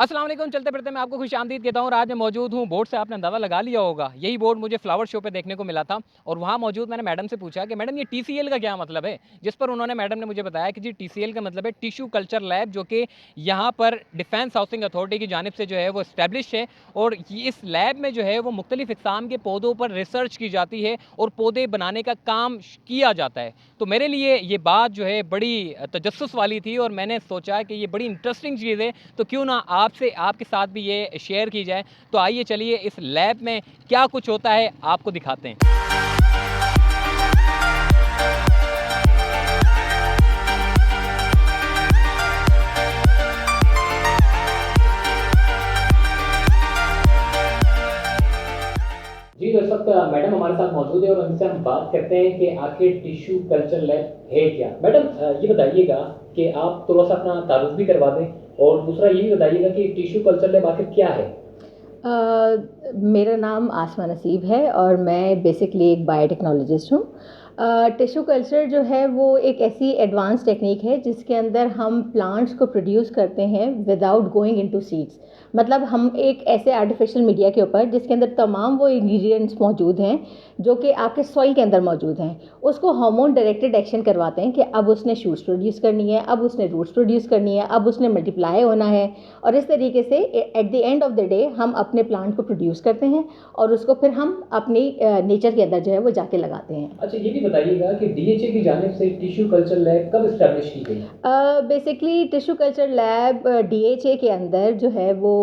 अस्सलाम वालेकुम। चलते फिरते मैं आपको खुशामदीद कहता हूँ और आज मैं मौजूद हूँ बोर्ड से। आपने अंदाज़ा लगा लिया होगा, यही बोर्ड मुझे फ्लावर शो पे देखने को मिला था और वहाँ मौजूद मैंने मैडम से पूछा कि मैडम ये टीसीएल का क्या मतलब है? जिस पर उन्होंने मैडम ने मुझे बताया कि जी टीसीएल का मतलब है टिश्यू कल्चर लैब, जो कि यहाँ पर डिफेंस हाउसिंग अथॉरिटी की जानिब से जो है वो एस्टेब्लिश है और इस लैब में जो है वो मुख्तलिफ इक़साम के पौधों पर रिसर्च की जाती है और पौधे बनाने का काम किया जाता है। तो मेरे लिए ये बात जो है बड़ी तजस्सुस वाली थी और मैंने सोचा कि ये बड़ी इंटरेस्टिंग चीज़ है, तो क्यों ना आपसे आपके साथ भी ये शेयर की जाए। तो आइए चलिए इस लैब में क्या कुछ होता है आपको दिखाते हैं। जी, तो इस वक्त मैडम हमारे साथ मौजूद है और उनसे हम बात करते हैं कि आखिर टिश्यू कल्चर लैब है क्या। मैडम ये बताइएगा कि आप थोड़ा सा अपना तारुफ भी करवा दें और दूसरा ये भी बताइएगा कि टिश्यू कल्चर लैब आखिर क्या है। मेरा नाम आसमा नसीब है और मैं बेसिकली एक बायोटेक्नोलॉजिस्ट हूँ। टिश्यू कल्चर जो है वो एक ऐसी एडवांस टेक्निक है जिसके अंदर हम प्लांट्स को प्रोड्यूस करते हैं विदाउट गोइंग इनटू सीड्स। मतलब हम एक ऐसे आर्टिफिशियल मीडिया के ऊपर जिसके अंदर तमाम वो इंग्रेडिएंट्स मौजूद हैं जो कि आपके सॉइल के अंदर मौजूद हैं, उसको हार्मोन डायरेक्टेड एक्शन करवाते हैं कि अब उसने शूट्स प्रोड्यूस करनी है, अब उसने रूट्स प्रोड्यूस करनी है, अब उसने मल्टीप्लाई होना है। और इस तरीके से at the end of the day हम अपने प्लांट को प्रोड्यूस करते हैं और उसको फिर हम अपनी नेचर के अंदर जो है वो जाके लगाते हैं। अच्छा, ये भी बताइएगा कि डीएचए की जानिब से टिश्यू कल्चर लैब कब इस्टेब्लिश की गई? Basically tissue culture lab DHA के अंदर जो है वो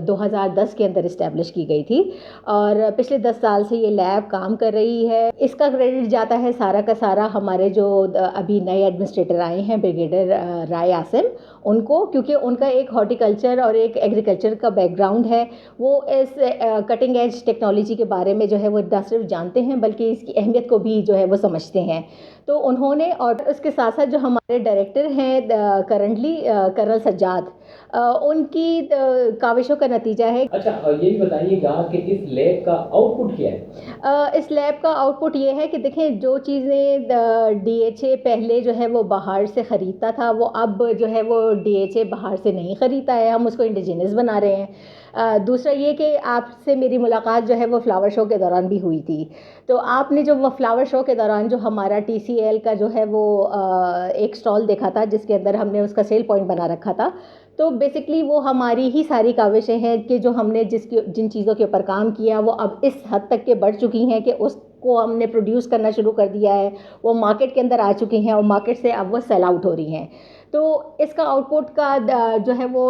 2010 के अंदर इस्टेब्लिश की गई थी और पिछले 10 साल से ये लैब काम कर रही है। इसका क्रेडिट जाता है सारा का सारा हमारे जो अभी नए एडमिनिस्ट्रेटर आए हैं, ब्रिगेडियर राय आसिम, उनको, क्योंकि उनका एक हॉर्टिकल्चर और एक एग्रीकल्चर का बैकग्राउंड है। वो इस कटिंग एज टेक्नोलॉजी के बारे में जो है वो न सिर्फ जानते हैं बल्कि इसकी अहमियत को भी जो है वो समझते हैं। तो उन्होंने, और उसके साथ साथ जो हमारे डायरेक्टर हैं करंटली कर्नल सज्जाद, उनकी काविशों का नतीजा है। अच्छा, ये भी बताइएगा कि इस लैब का आउटपुट क्या है? इस लैब का आउटपुट ये है कि देखें, जो चीज़ें डीएचए पहले जो है वो बाहर से ख़रीदता था, वो अब जो है वो डीएचए बाहर से नहीं ख़रीदता है, हम उसको इंडिजिनस बना रहे हैं। दूसरा ये कि आपसे मेरी मुलाकात जो है वो फ्लावर शो के दौरान भी हुई थी। तो आपने जो वो फ्लावर शो के दौरान जो हमारा टीसीएल का जो है वो एक स्टॉल देखा था जिसके अंदर हमने उसका सेल पॉइंट बना रखा था। तो बेसिकली वो हमारी ही सारी काविशें हैं कि जो हमने जिन चीज़ों के ऊपर काम किया वो अब इस हद तक के बढ़ चुकी हैं कि उसको हमने प्रोड्यूस करना शुरू कर दिया है, वो मार्केट के अंदर आ चुकी हैं और मार्केट से अब वो सेल आउट हो रही हैं। तो इसका आउटपुट का जो है वो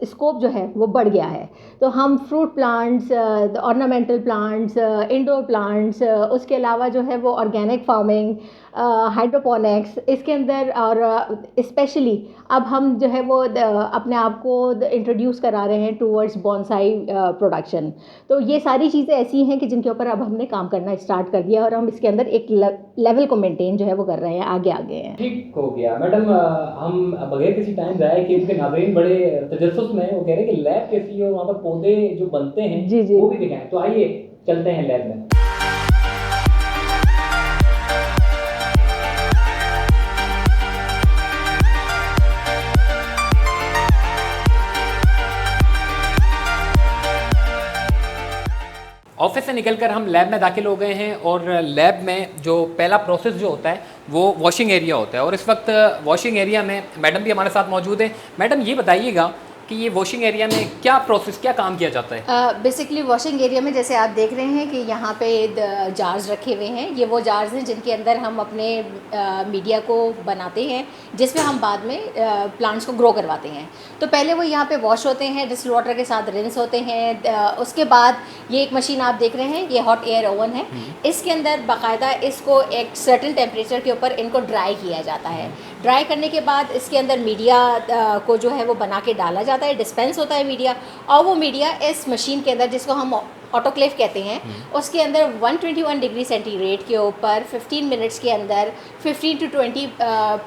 स्कोप जो है वो बढ़ गया है। तो हम fruit plants, ornamental plants, indoor plants, उसके अलावा जो है वो ऑर्गेनिक फार्मिंग, हाइड्रोपोनिक्स, इसके अंदर, और स्पेशली अब हम जो है वो अपने आप को इंट्रोड्यूस करा रहे हैं टूवर्ड्स बॉन्साई प्रोडक्शन। तो ये सारी चीज़ें ऐसी हैं कि जिनके ऊपर अब हमने काम करना स्टार्ट कर दिया और हम इसके अंदर एक लेवल को मेंटेन जो है वो कर रहे हैं, आगे आगे हैं। ठीक हो गया मैडम। हम बगैर किसी टाइम जाए कि उनके नाज़रीन बड़े तजस्सुस में हैं, वो कह रहे हैं कि लैब कैसी है और वहाँ पर पौधे जो बनते हैं जी जी, वो भी दिखाएं। तो आइए चलते हैं लैब में। ऑफिस से निकलकर हम लैब में दाखिल हो गए हैं और लैब में जो पहला प्रोसेस जो होता है वो वॉशिंग एरिया होता है और इस वक्त वॉशिंग एरिया में मैडम भी हमारे साथ मौजूद है। मैडम ये बताइएगा कि ये वॉशिंग एरिया में क्या प्रोसेस, क्या काम किया जाता है? बेसिकली वॉशिंग एरिया में जैसे आप देख रहे हैं कि यहाँ पे जार्स रखे हुए हैं, ये वो जार्स हैं जिनके अंदर हम अपने मीडिया को बनाते हैं, जिसमें हम बाद में प्लांट्स को ग्रो करवाते हैं। तो पहले वो यहाँ पे वॉश होते हैं, डिस्टिल वाटर के साथ रिंस होते हैं। उसके बाद ये एक मशीन आप देख रहे हैं, ये हॉट एयर ओवन है। इसके अंदर बाकायदा इसको एक सर्टेन टेम्परेचर के ऊपर इनको ड्राई किया जाता है। ड्राई करने के बाद इसके अंदर मीडिया को जो है वो बना के डाला जाता है, डिस्पेंस होता है मीडिया, और वो मीडिया इस मशीन के अंदर, जिसको हम ऑटोक्लेव कहते हैं, उसके अंदर 121 डिग्री सेंटीग्रेड के ऊपर 15 मिनट्स के अंदर 15 to 20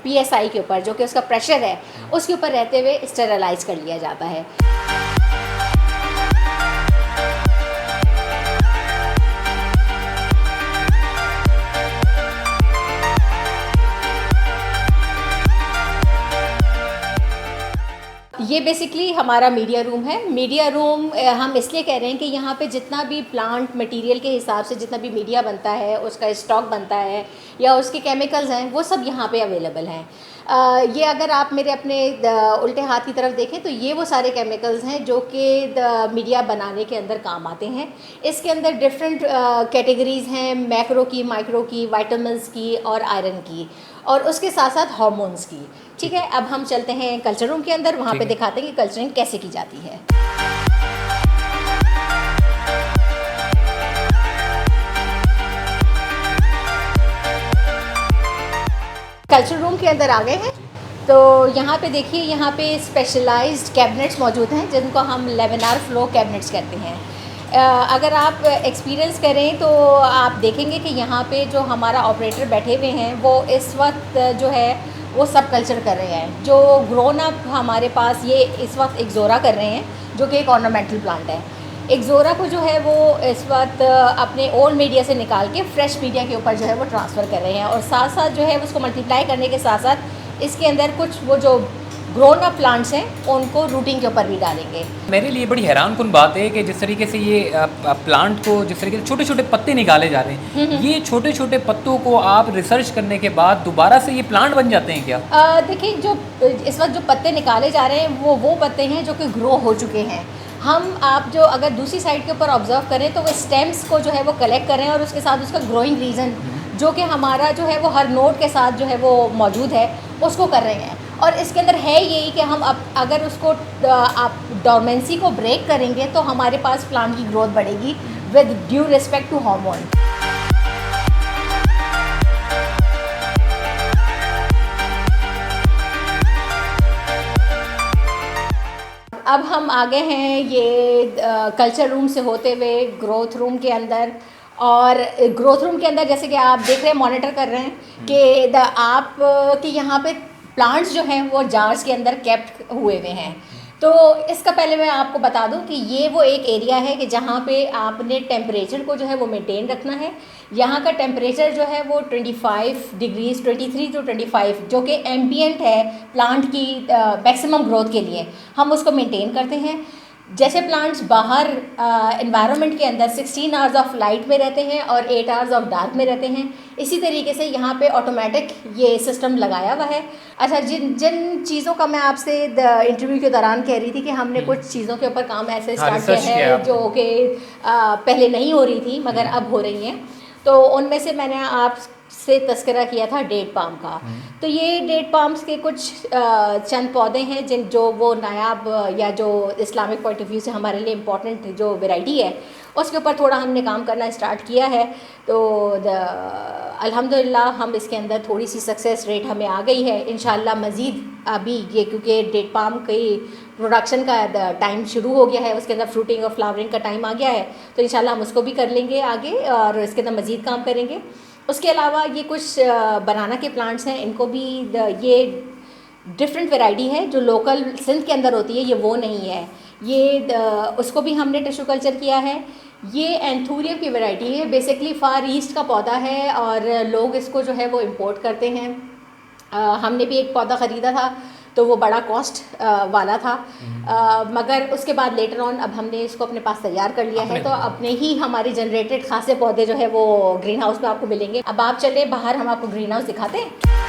PSI के ऊपर, जो कि उसका प्रेशर है, उसके ऊपर रहते हुए स्टेरलाइज कर लिया जाता है। ये बेसिकली हमारा मीडिया रूम है। मीडिया रूम हम इसलिए कह रहे हैं कि यहाँ पे जितना भी प्लांट मटेरियल के हिसाब से जितना भी मीडिया बनता है, उसका स्टॉक बनता है या उसके केमिकल्स हैं, वो सब यहाँ पे अवेलेबल हैं। ये अगर आप मेरे अपने उल्टे हाथ की तरफ देखें तो ये वो सारे केमिकल्स हैं जो कि मीडिया बनाने के अंदर काम आते हैं। इसके अंदर डिफरेंट कैटेगरीज़ हैं, मैक्रो की, माइक्रो की, विटामिन्स की और आयरन की, और उसके साथ साथ हार्मोन्स की। ठीक है, अब हम चलते हैं कल्चर रूम के अंदर, वहाँ पे दिखाते हैं कि कल्चरिंग कैसे की जाती है। कल्चर रूम के अंदर आ गए हैं तो यहाँ पे देखिए, यहाँ पे स्पेशलाइज्ड कैबिनेट्स मौजूद हैं जिनको हम लेमिनार फ्लो कैबिनेट्स कहते हैं। अगर आप एक्सपीरियंस करें तो आप देखेंगे कि यहाँ पे जो हमारा ऑपरेटर बैठे हुए हैं वो इस वक्त जो है वो सब कल्चर कर रहे हैं। जो ग्रोन अप हमारे पास ये इस वक्त एक्जोरा कर रहे हैं जो कि एक ऑर्नामेंटल प्लांट है। एक्जोरा को जो है वो इस वक्त अपने ओल्ड मीडिया से निकाल के फ्रेश मीडिया के ऊपर जो है वो ट्रांसफ़र कर रहे हैं, और साथ साथ जो है उसको मल्टीप्लाई करने के साथ साथ इसके अंदर कुछ वो जो ग्रोन अप प्लांट्स हैं उनको रूटिंग के ऊपर भी डालेंगे। मेरे लिए बड़ी हैरान कुन बात है कि जिस तरीके से ये प्लांट को जिस तरीके से छोटे छोटे पत्ते निकाले जा रहे हैं, ये छोटे छोटे पत्तों को आप रिसर्च करने के बाद दोबारा से ये प्लांट बन जाते हैं क्या? देखिए, जो इस वक्त जो पत्ते निकाले जा रहे हैं वो पत्ते हैं जो कि ग्रो हो चुके हैं। आप जो अगर दूसरी साइड के ऊपर ऑब्जर्व करें तो वो स्टेम्स को जो है वो कलेक्ट कर रहे हैं और उसके साथ उसका ग्रोइंग रीजन जो कि हमारा जो है वो हर नोड के साथ जो है वो मौजूद है उसको कर रहे हैं। और इसके अंदर है यही कि हम अब अगर उसको आप डोरमेंसी को ब्रेक करेंगे तो हमारे पास प्लांट की ग्रोथ बढ़ेगी with due respect to hormone. अब हम आ गए हैं ये कल्चर रूम से होते हुए ग्रोथ रूम के अंदर, और ग्रोथ रूम के अंदर जैसे कि आप देख रहे हैं, मॉनिटर कर रहे हैं कि आप कि यहाँ पे प्लांट्स जो हैं वो जार्स के अंदर केप्ट हुए हैं। तो इसका पहले मैं आपको बता दूं कि ये वो एक एरिया है कि जहाँ पे आपने टेम्परेचर को जो है वो मेंटेन रखना है। यहाँ का टेम्परेचर जो है वो 25 डिग्रीज 23 टू 25 जो कि एम्बिएंट है प्लांट की मैक्सिमम ग्रोथ के लिए, हम उसको मेंटेन करते हैं। जैसे प्लांट्स बाहर एनवायरनमेंट के अंदर 16 आवर्स ऑफ लाइट में रहते हैं और 8 आवर्स ऑफ डार्क में रहते हैं, इसी तरीके से यहाँ पे ऑटोमेटिक ये सिस्टम लगाया हुआ है। अच्छा, जिन चीज़ों का मैं आपसे इंटरव्यू के दौरान कह रही थी कि हमने कुछ चीज़ों के ऊपर काम ऐसे स्टार्ट किया है जो कि पहले नहीं हो रही थी मगर अब हो रही हैं, तो उनमें से मैंने आपसे तस्करा किया था डेट पाम का। तो ये डेट पाम्स के कुछ चंद पौधे हैं जो वो नायाब या जो इस्लामिक पॉइंट ऑफ व्यू से हमारे लिए इम्पॉर्टेंट जो वैरायटी है उसके ऊपर थोड़ा हमने काम करना स्टार्ट किया है। तो अल्हम्दुलिल्लाह हम इसके अंदर थोड़ी सी सक्सेस रेट हमें आ गई है। इंशाल्लाह मज़ीद अभी ये क्योंकि डेट पाम की प्रोडक्शन का टाइम शुरू हो गया है, उसके अंदर फ्रूटिंग और फ्लावरिंग का टाइम आ गया है, तो इंशाल्लाह हम उसको भी कर लेंगे आगे और इसके अंदर मज़ीद काम करेंगे। उसके अलावा ये कुछ बनाना के प्लांट्स हैं, इनको भी ये डिफरेंट वैरायटी है जो लोकल सिंध के अंदर होती है, ये वो नहीं है। ये उसको भी हमने टिश्यू कल्चर किया है। ये एंथूरियम की वैरायटी है, बेसिकली फार ईस्ट का पौधा है और लोग इसको जो है वो इंपोर्ट करते हैं। हमने भी एक पौधा ख़रीदा था तो वो बड़ा कॉस्ट वाला था, मगर उसके बाद लेटर ऑन अब हमने इसको अपने पास तैयार कर लिया है, तो अपने ही हमारे जनरेटेड खासे पौधे जो है वो ग्रीन हाउस में आपको मिलेंगे। अब आप चले बाहर, हम आपको ग्रीन हाउस दिखाते हैं।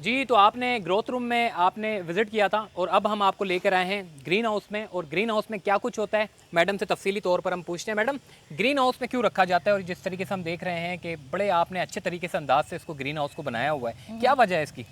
जी, तो आपने ग्रोथ रूम में आपने विज़िट किया था और अब हम आपको लेकर आए हैं ग्रीन हाउस में, और ग्रीन हाउस में क्या कुछ होता है मैडम से तफसीली तौर पर हम पूछते हैं। मैडम, ग्रीन हाउस में क्यों रखा जाता है, और जिस तरीके से हम देख रहे हैं कि बड़े आपने अच्छे तरीके से अंदाज से इसको ग्रीन हाउस को बनाया हुआ है, क्या वजह है इसकी?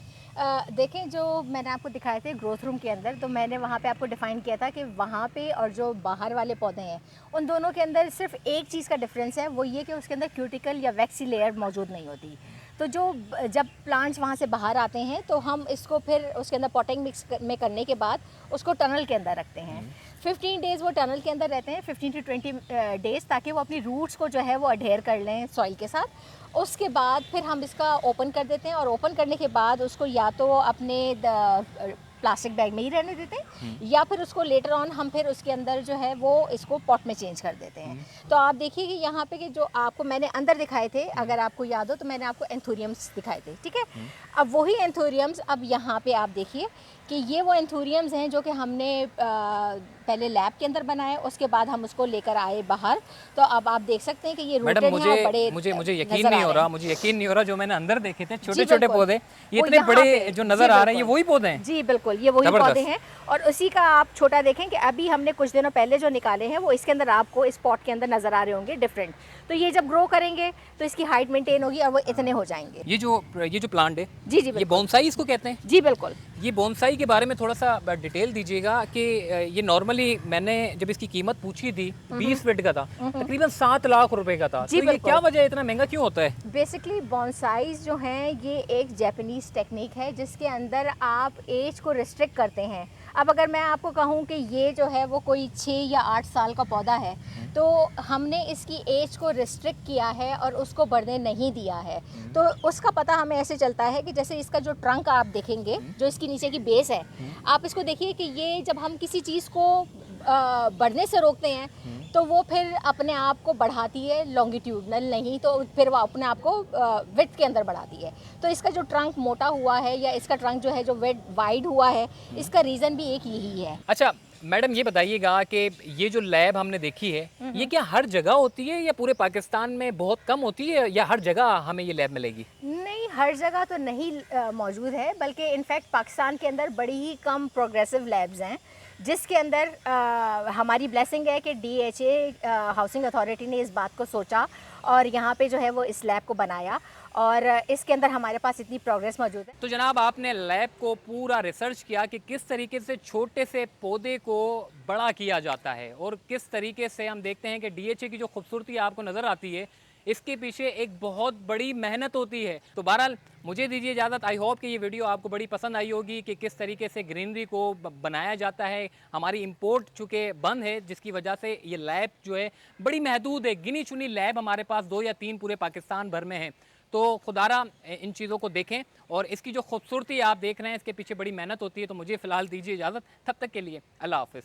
देखें, जो मैंने आपको दिखाए थे ग्रोथ रूम के अंदर, तो मैंने वहाँ पे आपको डिफ़ाइन किया था कि वहाँ पे और जो बाहर वाले पौधे हैं उन दोनों के अंदर सिर्फ एक चीज़ का डिफरेंस है, वो ये कि उसके अंदर क्यूटिकल या वैक्सी लेयर मौजूद नहीं होती। तो जब प्लांट्स वहाँ से बाहर आते हैं तो हम इसको फिर उसके अंदर पॉटिंग मिक्स में करने के बाद उसको टनल के अंदर रखते हैं। 15 डेज़ वो टनल के अंदर रहते हैं, 15 to 20 डेज़, ताकि वो अपनी रूट्स को जो है वो अडेयर कर लें सॉइल के साथ। उसके बाद फिर हम इसका ओपन कर देते हैं और ओपन करने के बाद उसको या तो अपने प्लास्टिक बैग में ही रहने देते हैं या फिर उसको लेटर ऑन हम फिर उसके अंदर जो है वो इसको पॉट में चेंज कर देते हैं। तो आप देखिए कि यहाँ पे कि जो आपको मैंने अंदर दिखाए थे, अगर आपको याद हो तो मैंने आपको एंथोरियम्स दिखाए थे, ठीक है। अब वही एंथोरियम्स अब यहाँ पे आप देखिए कि ये वो एंथोरियम्स हैं जो कि हमने पहले लैब के अंदर बनाए, उसके बाद हम उसको लेकर आए बाहर। तो अब आप देख सकते हैं कि ये मैडम रूटेड हैं और बड़े मुझे यकीन नहीं हो रहा, मुझे यकीन नहीं हो रहा, जो मैंने अंदर देखे थे छोटे छोटे बिल्कुल। पौधे, ये वो इतने यहाँ बड़े पे, जो जी नजर आ रहे हैं ये बिल्कुल। वही पौधे हैं। जी बिल्कुल, ये वही जबरदस्त। पौधे हैं और उसी का आप छोटा देखें कि अभी हमने कुछ दिनों पहले जो निकाले हैं वो इसके अंदर आपको इस पॉट के अंदर नजर आ रहे होंगे डिफरेंट। तो ये जब ग्रो करेंगे तो इसकी हाइट मेंटेन होगी और वो इतने हो जाएंगे। ये जो प्लांट है, जी जी ये बिल्कुल। बोनसाई इसको कहते हैं। जी बिल्कुल। ये बोनसाई के बारे में थोड़ा सा डिटेल दीजिएगा कि ये नॉर्मली मैंने जब इसकी कीमत पूछी थी 20 फीट का था, तकरीबन 7 लाख रुपए का था। जी तो ये बिल्कुल। क्या वजह है, इतना महंगा क्यों होता है? बेसिकली बॉन्साइज जो हैं ये एक जापानीज़ टेक्निक है जिसके अंदर आप एज को रिस्ट्रिक्ट करते हैं। अब अगर मैं आपको कहूँ कि ये जो है वो कोई 6 या 8 साल का पौधा है तो हमने इसकी एज को रिस्ट्रिक्ट किया है और उसको बढ़ने नहीं दिया है। तो उसका पता हमें ऐसे चलता है कि जैसे इसका जो ट्रंक आप देखेंगे, जो इसकी नीचे की बेस है, आप इसको देखिए कि ये जब हम किसी चीज़ को बढ़ने से रोकते हैं तो वो फिर अपने आप को बढ़ाती है, लॉन्गिट्यूडनल नहीं तो फिर वो अपने आप को विड्थ के अंदर बढ़ाती है। तो इसका जो ट्रंक मोटा हुआ है या इसका ट्रंक जो है जो वाइड हुआ है, इसका रीज़न भी एक यही है। अच्छा मैडम, ये बताइएगा कि ये जो लैब हमने देखी है ये क्या हर जगह होती है या पूरे पाकिस्तान में बहुत कम होती है, या हर जगह हमें ये लैब मिलेगी? नहीं, हर जगह तो नहीं मौजूद है, बल्कि इनफैक्ट पाकिस्तान के अंदर बड़ी ही कम प्रोग्रेसिव लैब्स हैं जिसके अंदर हमारी ब्लेसिंग है कि DHA हाउसिंग अथॉरिटी ने इस बात को सोचा और यहाँ पे जो है वो इस लैब को बनाया और इसके अंदर हमारे पास इतनी प्रोग्रेस मौजूद है। तो जनाब आपने लैब को पूरा रिसर्च किया कि किस तरीके से छोटे से पौधे को बड़ा किया जाता है और किस तरीके से हम देखते हैं कि DHA की जो खूबसूरती आपको नज़र आती है इसके पीछे एक बहुत बड़ी मेहनत होती है। तो बहरहाल मुझे दीजिए इजाज़त। आई होप कि ये वीडियो आपको बड़ी पसंद आई होगी कि किस तरीके से ग्रीनरी को बनाया जाता है। हमारी इंपोर्ट चूँकि बंद है जिसकी वजह से ये लैब जो है बड़ी महदूद है, गिनी चुनी लैब हमारे पास 2 या 3 पूरे पाकिस्तान भर में हैं। तो खुदारा इन चीज़ों को देखें और इसकी जो खूबसूरती आप देख रहे हैं इसके पीछे बड़ी मेहनत होती है। तो मुझे फ़िलहाल दीजिए इजाज़त, तब तक के लिए अल्लाह हाफ़िज़।